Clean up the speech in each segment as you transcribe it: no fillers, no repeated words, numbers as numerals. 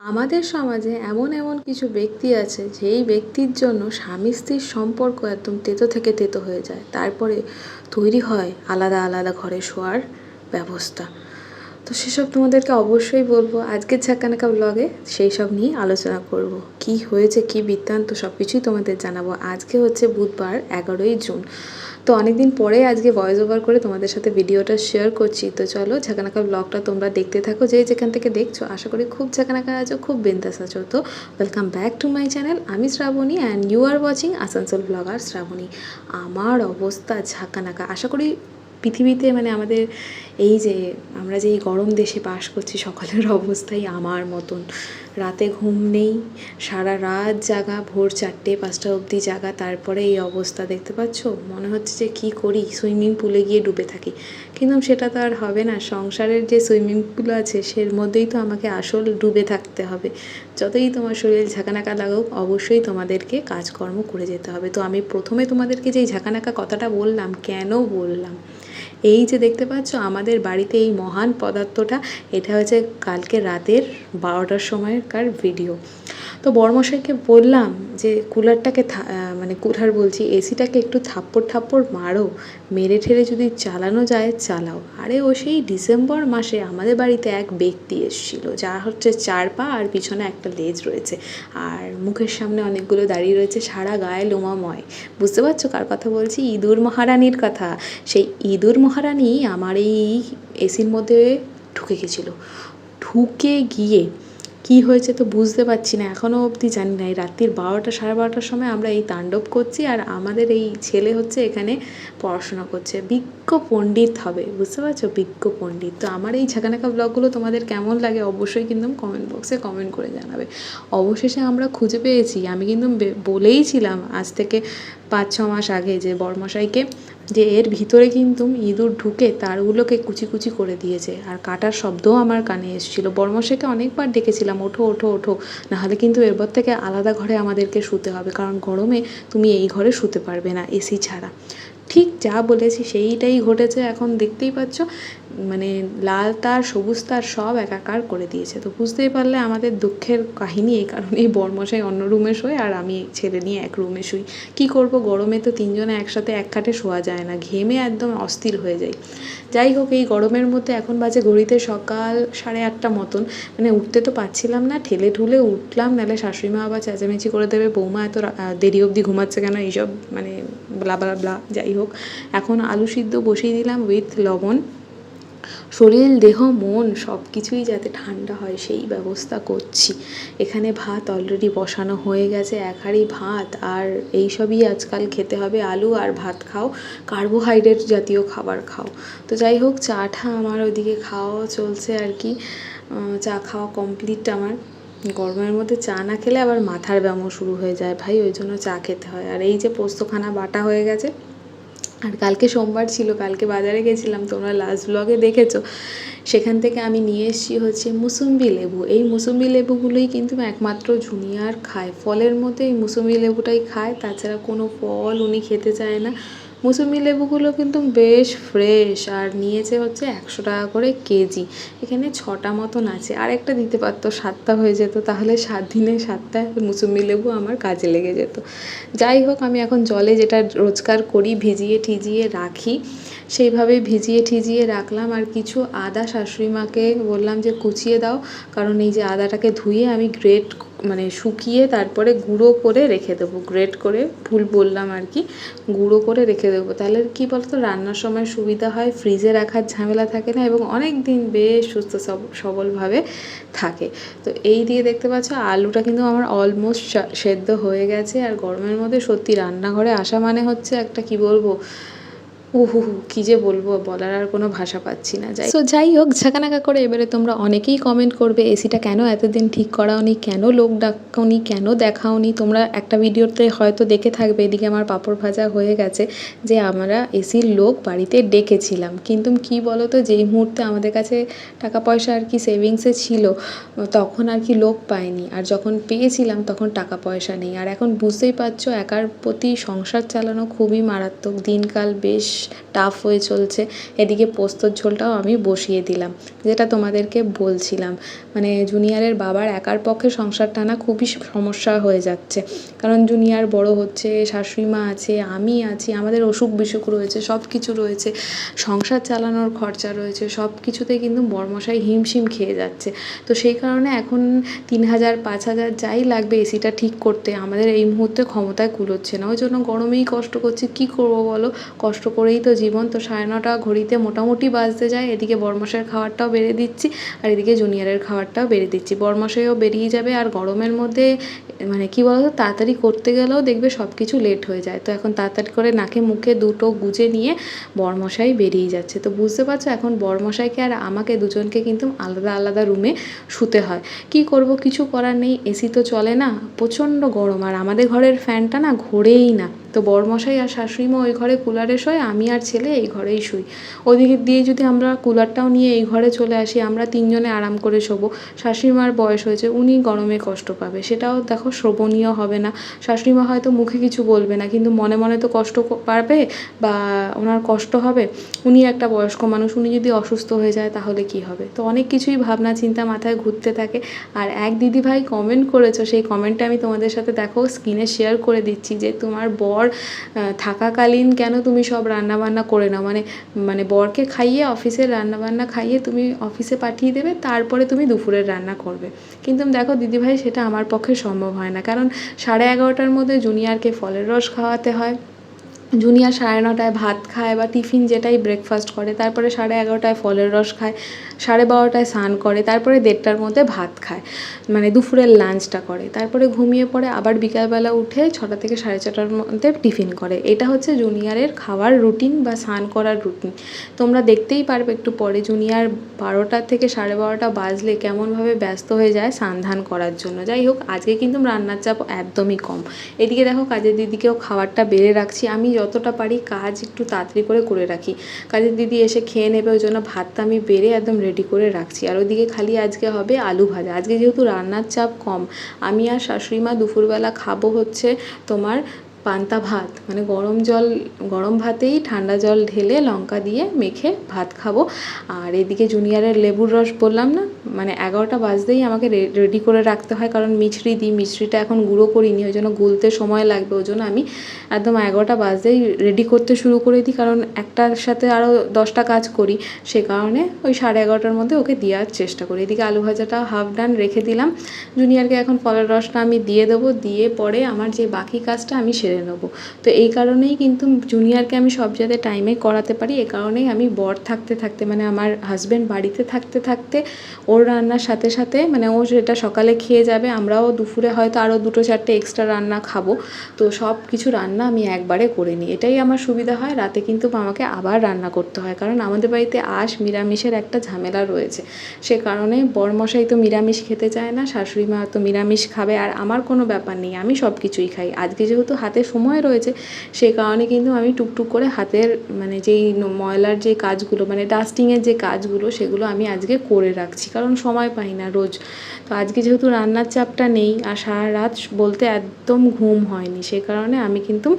আমাদের সমাজে এমন এমন কিছু ব্যক্তি আছে যেই ব্যক্তির জন্য স্বামী স্ত্রীর সম্পর্ক একদম তেতো থেকে তেতো হয়ে যায়, তারপরে তৈরি হয় আলাদা আলাদা ঘরে শোয়ার ব্যবস্থা। তো সেসব তোমাদেরকে অবশ্যই বলবো আজকের ঝাঁকানাকা ব্লগে, সেই সব নিয়ে আলোচনা করব। কি হয়েছে, কি বৃত্তান্ত, সব কিছুই তোমাদের জানাবো। আজকে হচ্ছে বুধবার 11ই জুন। তো অনেকদিন পরে আজকে ভয়েস ওভার করে তোমাদের সাথে ভিডিওটা শেয়ার করছি। তো চলো ঝাঁকানাকা ব্লগটা তোমরা দেখতে থাকো, যে যেখান থেকে দেখছো। আশা করি খুব ঝাঁকানাকা আছো, খুব বিন্দাস আছো। তো welcome back to my channel. আমি Shrabani and you are watching Asansol blogger Shrabani. আমার অবস্থা ঝাঁকানাকা। আশা করি পৃথিবীতে আমাদের এই যে আমরা যে এই গরম দেশে বাস করছি, সকলের অবস্থাই আমার মতন। রাতে ঘুম নেই, সারা রাত জাগা, ভোর 4টে 5টা অবধি জাগা, তারপরে এই অবস্থা দেখতে পাচ্ছ। মনে হচ্ছে যে কী করি, সুইমিং পুলে গিয়ে ডুবে থাকি। কিন্তু সেটা তো আর হবে না। সংসারের যে সুইমিং পুল আছে সের মধ্যেই তো আমাকে আসল ডুবে থাকতে হবে। যতই তোমার শরীর ঝাঁকানাকা লাগুক, অবশ্যই তোমাদেরকে কাজকর্ম করে যেতে হবে। তো আমি প্রথমে তোমাদেরকে যেই ঝাঁকানাকা কথাটা বললাম, কেন বললাম, এই যে দেখতে পাচ্ছ আমাদের বাড়িতে এই মহান পদার্থটা, এটা হচ্ছে কালকে রাতের 12টার সময়কার ভিডিও। তো বড়মশাইকে বললাম যে কুলারটাকে কুলার বলছি, এসিটাকে একটু থাপ্পড় মারো, মেরে ঠেলে যদি চালানো যায় চালাও। আরে ও সেই ডিসেম্বর মাসে আমাদের বাড়িতে এক ব্যক্তি এসেছিল, যা হচ্ছে 4 পা আর পিছনে একটা লেজ রয়েছে, আর মুখের সামনে অনেকগুলো দাঁড়িয়ে রয়েছে, সারা গায়ে লোমাময়। বুঝতে পারছো কার কথা বলছি? ইঁদুর মহারানীর কথা। সেই ইঁদুর মহারানী আমার এই এসির মধ্যে ঢুকে গেছিলো। ঢুকে গিয়ে কি হয়েছে তো বুঝতে পারছি না, এখনও অবধি জানি না। এই রাত্রির 12টা 12:30টার সময় আমরা এই তাণ্ডব করছি, আর আমাদের এই ছেলে হচ্ছে এখানে পড়াশোনা করছে, বিজ্ঞ পণ্ডিত হবে। বুঝতে পারছো? বিজ্ঞ পণ্ডিত। তো আমার এই ঝাঁকানাকা ব্লগগুলো তোমাদের কেমন লাগে অবশ্যই কিন্তু কমেন্ট বক্সে কমেন্ট করে জানাবে। অবশেষে আমরা খুঁজে পেয়েছি। আমি কিন্তু বলেইছিলাম আজ থেকে 5-6 মাস আগে যে বড়মশাইকে, যে এর ভিতরে কিন্তু ইঁদুর ঢুকে তারগুলোকে কুচি কুচি করে দিয়েছে, আর কাটার শব্দও আমার কানে এসেছিলো। বড়মশাইকে অনেকবার ডেকেছিলাম, ওঠো ওঠো ওঠো, নাহলে কিন্তু এরপর থেকে আলাদা ঘরে আমাদেরকে শুতে হবে, কারণ গরমে তুমি এই ঘরে শুতে পারবে না এসি ছাড়া। ঠিক যা বলেছি সেইটাই ঘটেছে। এখন দেখতেই পাচ্ছ লাল তার সবুজ তার সব একাকার করে দিয়েছে। তো বুঝতেই পারলে আমাদের দুঃখের কাহিনী। এই কারণেই বড়মশাই অন্য রুমে শোয় আর আমি ছেলে নিয়ে এক রুমে শুই। কী করব, গরমে তো 3জনে একসাথে এক খাটে শোয়া যায় না, ঘেমে একদম অস্থির হয়ে যাই। যাই হোক, এই গরমের মধ্যে এখন বাজে ঘড়িতে সকাল 8:30 মতন। উঠতে তো পারছিলাম না, ঠেলে ঠুলে উঠলাম, নাহলে শাশুড়িমা আবার চেঁচামেচি করে দেবে, বৌমা এত দেরি অবধি ঘুমাচ্ছে কেন, এইসব ব্লা ব্লা ব্লা। যাই হোক, এখন আলু সিদ্ধ বসিয়ে দিলাম উইথ লবণ। শরীর দেহ মন সব কিছুই যাতে ঠান্ডা হয় সেই ব্যবস্থা করছি। এখানে ভাত অলরেডি বসানো হয়ে গেছে, 1 হাঁড়ি ভাত, আর এইসবই আজকাল খেতে হবে। আলু আর ভাত খাও, কার্বোহাইড্রেট জাতীয় খাবার খাও। তো যাই হোক, চাটা আমার ওইদিকে খাওয়া চলছে আর কি। চা খাওয়া কমপ্লিট আমার। গরমের মধ্যে চা না খেলে আবার মাথার ব্যামো শুরু হয়ে যায় ভাই, ওই জন্য চা খেতে হয়। আর এই যে পোস্তখানা বাটা হয়ে গেছে, আর কালকে সোমবার ছিল, কালকে বাজারে গেছিলাম, তোমরা লাস্ট ব্লগে দেখেছো। সেখান থেকে আমি নিয়ে এসেছি হচ্ছে মুসুম্বি লেবু। এই মুসুম্বি লেবুগুলোই কিন্তু একমাত্র জুনিয়র খায়, ফলের মধ্যে এই মুসুম্বি লেবুটাই খায়, তাছাড়া কোনো ফল উনি খেতে চায় না। মুসুম্বি লেবুগুলো কিন্তু বেশ ফ্রেশ, আর নিয়েছে হচ্ছে 100 টাকা করে কেজি। এখানে 6টা মতন আছে, আর একটা দিতে পারতো, 7টা হয়ে যেত, তাহলে 7 দিনে 7টা মুসুম্বি লেবু আমার কাজে লেগে যেত। যাই হোক, আমি এখন জলে যেটা রোজকার করি, ভিজিয়ে ঠিজিয়ে রাখি, সেইভাবে ভিজিয়ে ঠিজিয়ে রাখলাম। আর কিছু আদা শাশুড়িমাকে বললাম যে কুচিয়ে দাও, কারণ এই যে আদাটাকে ধুয়ে আমি শুকিয়ে তারপরে গুঁড়ো করে রেখে দেবো। গ্রেট করে, ভুল বললাম আর কি, গুঁড়ো করে রেখে দেবো। তাহলে কী বলতো, রান্নার সময় সুবিধা হয়, ফ্রিজে রাখার ঝামেলা থাকে না, এবং অনেক দিন বেশ সুস্থ সবলভাবে থাকে। তো এই দিয়ে দেখতে পাচ্ছ আলুটা কিন্তু আমার অলমোস্ট সেদ্ধ হয়ে গেছে। আর গরমের মধ্যে সত্যি রান্নাঘরে আসা মানে হচ্ছে একটা, কি বলবো, কী যে বলবো, বলার আর কোনো ভাষা পাচ্ছি না। যাই হোক, ঝাঁকানাকা করে এবারে তোমরা অনেকেই কমেন্ট করবে এসিটা কেন এতদিন ঠিক করাওনি, কেন লোক ডাকাওনি, কেন দেখাওনি। তোমরা একটা ভিডিওতে হয়তো দেখে থাকবে, এদিকে আমার পাঁপড় ভাজা হয়ে গেছে, যে আমরা এসির লোক বাড়িতে ডেকেছিলাম। কিন্তু কি বলো তো, যেই মুহূর্তে আমাদের কাছে টাকা পয়সা আর কি সেভিংসে ছিল, তখন আর কি লোক পাইনি, আর যখন পেয়েছিলাম তখন টাকা পয়সা নেই। আর এখন বুঝতেই পারছো, একার প্রতি সংসার চালানো খুবই মারাত্মক, দিনকাল বেশ টাফ হয়ে চলছে। এদিকে পোস্তর ঝোলটাও আমি বসিয়ে দিলাম, যেটা তোমাদেরকে বলছিলাম, মানে জুনিয়রের বাবার একার পক্ষে সংসার টানা খুবই সমস্যা হয়ে যাচ্ছে। কারণ জুনিয়র বড় হচ্ছে, শাশুড়ি মা আছে, আমি আছি, আমাদের অসুখ বিসুখ রয়েছে, সব কিছু রয়েছে, সংসার চালানোর খরচা রয়েছে, সব কিছুতে কিন্তু বরমশাই হিমশিম খেয়ে যাচ্ছে। তো সেই কারণে এখন 3,000 5,000 যাই লাগবে এসিটা ঠিক করতে, আমাদের এই মুহূর্তে ক্ষমতায় কুলোচ্ছে না। ওই জন্য গরমেই কষ্ট করছি, কী করবো বলো, কষ্ট করেই তো জীবন। তো 9:30 ঘড়িতে মোটামুটি বাজতে যায়। এদিকে বরমশাইয়ের খাবারটাও বেড়ে দিচ্ছি, আর এদিকে জুনিয়রের খাবারটাও বেড়ে দিচ্ছি। বরমশাইও বেরিয়ে যাবে, আর গরমের মধ্যে মানে কী বলো তো, তাড়াতাড়ি করতে গেলেও দেখবে সব কিছু লেট হয়ে যায়। তো এখন তাড়াতাড়ি করে নাকে মুখে দুটো গুজে নিয়ে বরমশাই বেরিয়ে যাচ্ছে। তো বুঝতে পারছো, এখন বরমশাইকে আর আমাকে দুজনকে কিন্তু আলাদা আলাদা রুমে শুতে হয়। কি করব, কিছু করার নেই, এসি তো চলে না, প্রচণ্ড গরম, আর আমাদের ঘরের ফ্যানটা না ঘোরেই না। তো বরমশাই আর শাশুড়িমা ওই ঘরে কুলারে শোয়, আমি আর ছেলে এই ঘরেই শুই। ওদিকে দিয়ে যদি আমরা কুলারটাও নিয়ে এই ঘরে চলে আসি, আমরা 3 জনে আরাম করে শোবো। শাশুড়িমার বয়স হয়েছে, উনি গরমে কষ্ট পাবে, সেটাও দেখো শ্রবণীয় হবে না। শাশুড়িমা হয়তো মুখে কিছু বলবে না, কিন্তু মনে মনে তো কষ্ট পাবে, বা ওনার কষ্ট হবে। উনি একটা বয়স্ক মানুষ, উনি যদি অসুস্থ হয়ে যায় তাহলে কি হবে। তো অনেক কিছুই ভাবনা চিন্তা মাথায় ঘুরতে থাকে। আর এক দিদিভাই কমেন্ট করেছো, সেই কমেন্টটা আমি তোমাদের সাথে দেখো স্ক্রিনে শেয়ার করে দিচ্ছি, যে তোমার বর থাকাকালীন কেন তুমি সব রান্নাবান্না করে নাও, মানে বরকে খাইয়ে, অফিসের রান্নাবান্না খাইয়ে তুমি অফিসে পাঠিয়ে দেবে, তারপরে তুমি দুপুরের রান্না করবে। কিন্তু দেখো দিদিভাই, সেটা আমার পক্ষে সম্ভব হয় না, কারণ 11:30টার মধ্যে জুনিয়রকে ফলের রস খাওয়াতে হয়। জুনিয়র 9:30টায় ভাত খায়, বা টিফিন যেটাই ব্রেকফাস্ট করে, তারপরে 11:30টায় ফলের রস খায়, 12:30টায় স্নান করে, তারপরে 1:30টার মধ্যে ভাত খায়, মানে দুপুরের লাঞ্চটা করে, তারপরে ঘুমিয়ে পড়ে, আবার বিকালবেলা উঠে 6টা থেকে 4:30টার মধ্যে টিফিন করে। এটা হচ্ছে জুনিয়রের খাওয়ার রুটিন বা স্নান করার রুটিন। তোমরা দেখতেই পারবে একটু পরে, জুনিয়র 12টা থেকে 12:30 বাজলে কেমনভাবে ব্যস্ত হয়ে যায় স্নান ধান করার জন্য। যাই হোক, আজকে কিন্তু রান্নার চাপ একদমই কম। এদিকে দেখো কাজের দিদিকেও খাবারটা বেড়ে রাখছি, আমি যতটা পারি কাজ একটু তাড়াতাড়ি করে রাখি। কাজের দিদি এসে খেয়ে নেবে, ওই জন্য ভাতটা আমি বেড়ে একদম রেডি করে রাখছি। আর ওদিকে খালি আজকে হবে আলু ভাজা। আজকে যেহেতু রান্নার চাপ কম, আমি আর শাশুড়ি মা দুপুরবেলা খাবো হচ্ছে তোমার পান্তা ভাত, মানে গরম ভাতেই ঠান্ডা জল ঢেলে লঙ্কা দিয়ে মেখে ভাত খাবো। আর এদিকে জুনিয়রের লেবুর রস বললাম না, মানে 11টা বাজতেই আমাকে রেডি করে রাখতে হয়, কারণ মিছরি দিই, মিছরিটা এখন গুঁড়ো করিনি, ওই জন্য গুলতে সময় লাগবে, ওই জন্য আমি একদম 11টা বাজতেই রেডি করতে শুরু করে দিই, কারণ একটার সাথে আরও 10টা কাজ করি, সে কারণে ওই 11:30টার মধ্যে ওকে দেওয়ার চেষ্টা করি। এদিকে আলু ভাজাটা হাফ ডান রেখে দিলাম। জুনিয়রকে এখন ফলের রসটা আমি দিয়ে দেবো, দিয়ে পরে আমার যে বাকি কাজটা আমি সেরে নেবো। তো এই কারণেই কিন্তু জুনিয়রকে আমি সব যাতে টাইমে করাতে পারি, এ কারণেই আমি বর থাকতে মানে আমার হাজব্যান্ড বাড়িতে থাকতে ওর রান্নার সাথে সাথে, মানে ও যেটা সকালে খেয়ে যাবে, আমরাও দুপুরে হয়তো আরও 2-4টে এক্সট্রা রান্না খাবো। তো সব কিছু রান্না আমি একবারে করে নিই, এটাই আমার সুবিধা হয়। রাতে কিন্তু আমাকে আবার রান্না করতে হয়, কারণ আমাদের বাড়িতে নিরামিষের একটা ঝামেলা রয়েছে। সে কারণে বরমশাই তো নিরামিষ খেতে চায় না, শাশুড়ি মা তো নিরামিষ খাবে, আর আমার কোনো ব্যাপার নেই, আমি সব কিছুই খাই। আজকে যেহেতু হাতে সময় রয়েছে, সেই কারণে কিন্তু আমি টুকটুক করে হাতের মানে যেই ময়লার যে কাজগুলো, মানে ডাস্টিংয়ের যে কাজগুলো, সেগুলো আমি আজকে করে রাখছি, কারণ সময় পাই না রোজ। তো আজকে যেহেতু রান্নার চাপটা নেই, আর সারা রাত বলতে একদম ঘুম হয়নি, সে কারণে আমি কিন্তু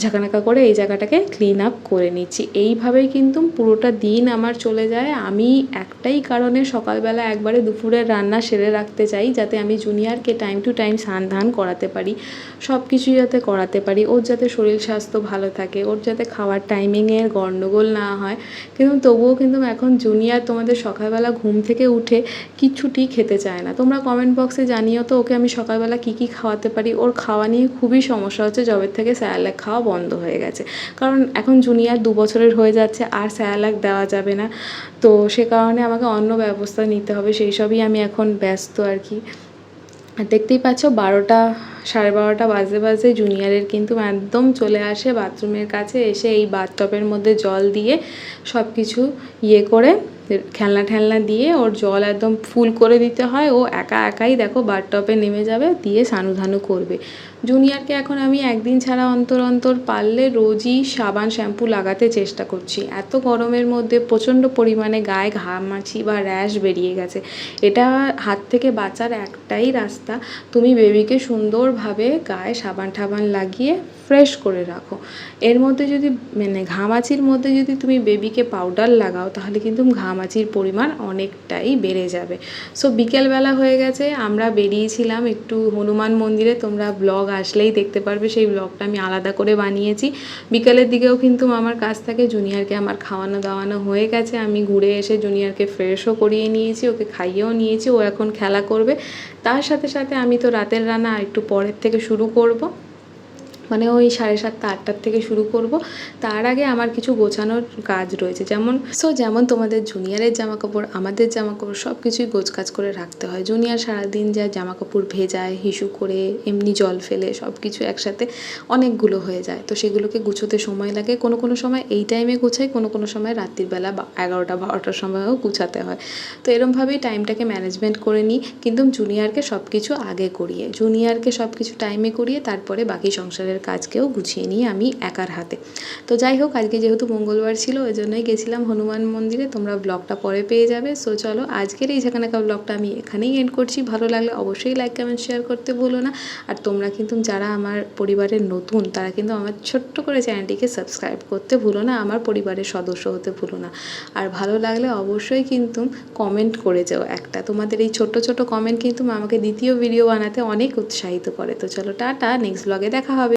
ঝাঁকানাকা করে এই জায়গাটাকে ক্লিন আপ করে নিচ্ছি। এইভাবেই কিন্তু পুরোটা দিন আমার চলে যায়। আমি একটাই কারণে সকালবেলা একবারে দুপুরের রান্না সেরে রাখতে চাই, যাতে আমি জুনিয়রকে টাইম টু টাইম স্নান ধান করাতে পারি, সব কিছুই যাতে করাতে পারি, ওর যাতে শরীর স্বাস্থ্য ভালো থাকে, ওর যাতে খাওয়ার টাইমিংয়ের গণ্ডগোল না হয়। কিন্তু তবুও কিন্তু এখন জুনিয়র তোমাদের সকালবেলা ঘুম থেকে উঠে কিচ্ছুটি খেতে চায় না। তোমরা কমেন্ট বক্সে জানিও তো ওকে আমি সকালবেলা কী খাওয়াতে পারি। ওর খাওয়া নিয়ে খুবই সমস্যা হচ্ছে, যবের থেকে স্যারেলাক খাওয়া বন্ধ হয়ে গেছে, কারণ এখন জুনিয়র 2 বছরের হয়ে যাচ্ছে, আর স্যারেলাক দেওয়া যাবে না। তো সে কারণে আমাকে অন্য ব্যবস্থা নিতে হবে, সেই সবই আমি এখন ব্যস্ত আর কি। আর দেখতেই পাচ্ছ 12টা 12:30 বাজতে জুনিয়রের কিন্তু একদম চলে আসে বাথরুমের কাছে, এসে এই বাথটবের মধ্যে জল দিয়ে সব কিছু করে খেলনা ঠেলনা দিয়ে ওর জল একদম ফুল করে দিতে হয়। ও একা একাই দেখো বাথটবে নেমে যাবে, দিয়ে সানুধানু করবে। জুনিয়রকে এখন আমি একদিন ছাড়া অন্তর অন্তর পারলে রোজই সাবান শ্যাম্পু লাগাতে চেষ্টা করছি। এত গরমের মধ্যে প্রচণ্ড পরিমাণে গায়ে ঘামাচি বা র্যাশ বেরিয়ে গেছে। এটা হাত থেকে বাঁচার একটাই রাস্তা, তুমি বেবিকে সুন্দরভাবে গায়ে সাবান টাবান লাগিয়ে ফ্রেশ করে রাখো। এর মধ্যে যদি মানে ঘামাচির মধ্যে যদি তুমি বেবিকে পাউডার লাগাও তাহলে কিন্তু ঘামাচির পরিমাণ অনেকটাই বেড়ে যাবে। সো বিকেলবেলা হয়ে গেছে, আমরা বেরিয়েছিলাম একটু হনুমান মন্দিরে। তোমরা ব্লগ আসলেই দেখতে পারবে, সেই ব্লগটা আমি আলাদা করে বানিয়েছি। বিকেলের দিকেও কিন্তু আমার কাজ থাকে। জুনিয়রকে আমার খাওয়ানো দাওয়ানো হয়ে গেছে, আমি ঘুরে এসে জুনিয়রকে ফ্রেশও করিয়ে নিয়েছি, ওকে খাইয়েও নিয়েছি। ও এখন খেলা করবে। তার সাথে সাথে আমি তো রাতের রান্না একটু পরের থেকে শুরু করব, মানে ওই 7:30 8টার থেকে শুরু করব। তার আগে আমার কিছু গোছানোর কাজ রয়েছে, যেমন তোমাদের জুনিয়রের জামাকাপড়, আমাদের জামাকাপড় সব কিছুই গোছকাজ করে রাখতে হয়। জুনিয়র সারাদিন যা জামাকাপড় ভেজায়, হিসু করে, এমনি জল ফেলে, সব কিছু একসাথে অনেকগুলো হয়ে যায়। তো সেগুলোকে গুছোতে সময় লাগে। কোনো সময় এই টাইমে গোছাই, কোনো সময় রাত্রিবেলা 11টা 12টার সময়ও গুছাতে হয়। তো এরমভাবেই টাইমটাকে ম্যানেজমেন্ট করে নিই। কিন্তু জুনিয়রকে সব কিছু আগে করিয়ে, জুনিয়রকে সব কিছু টাইমে করিয়ে তারপরে বাকি সংসারের কাজকেও গুছিয়ে নিই আমি একার হাতে। তো যাই হোক, আজকে যেহেতু মঙ্গলবার ছিল ওই জন্যই গেছিলাম হনুমান মন্দিরে। তোমরা ব্লগটা পরে পেয়ে যাবে। সো চলো, আজকের এই ঝাঁকানাকা ব্লগটা আমি এখানেই এন্ড করছি। ভালো লাগলে অবশ্যই লাইক কমেন্ট শেয়ার করতে ভুলো না। আর তোমরা কিন্তু যারা আমার পরিবারের নতুন, তারা কিন্তু আমার ছোট্ট করে চ্যানেলটিকে সাবস্ক্রাইব করতে ভুলো না, আমার পরিবারের সদস্য হতে ভুলো না। আর ভালো লাগলে অবশ্যই কিন্তু কমেন্ট করে যাও একটা। তোমাদের এই ছোট ছোট কমেন্ট কিন্তু আমাকে দ্বিতীয় ভিডিও বানাতে অনেক উৎসাহিত করে। তো চলো টাটা, নেক্সট ব্লগে দেখা হবে।